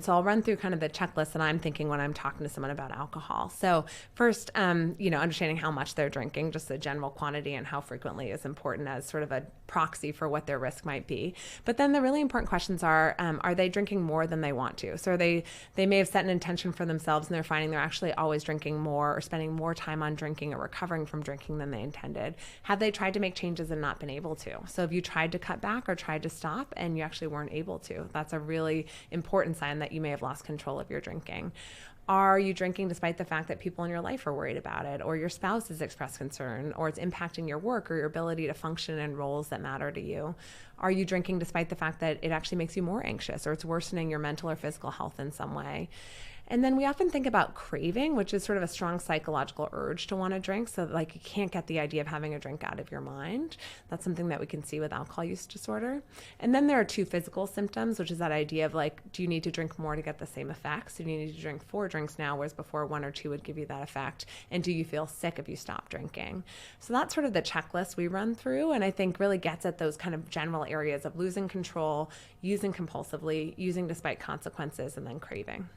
So I'll run through kind of the checklist that I'm thinking when I'm talking to someone about alcohol. So first, understanding how much they're drinking, just the general quantity and how frequently is important as sort of a proxy for what their risk might be. But then the really important questions are they drinking more than they want to? So they may have set an intention for themselves and they're finding they're actually always drinking more or spending more time on drinking or recovering from drinking than they intended. Have they tried to make changes and not been able to? So if you tried to cut back or tried to stop and you actually weren't able to, that's a really important sign that you may have lost control of your drinking. Are you drinking despite the fact that people in your life are worried about it, or your spouse has expressed concern, or it's impacting your work or your ability to function in roles that matter to you? Are you drinking despite the fact that it actually makes you more anxious or it's worsening your mental or physical health in some way? And then we often think about craving, which is sort of a strong psychological urge to want to drink. So like you can't get the idea of having a drink out of your mind. That's something that we can see with alcohol use disorder. And then there are two physical symptoms, which is that idea of like, do you need to drink more to get the same effects? Do you need to drink 4 drinks now, whereas before 1 or 2 would give you that effect? And do you feel sick if you stop drinking? So that's sort of the checklist we run through, and I think really gets at those kind of general areas of losing control, using compulsively, using despite consequences, and then craving.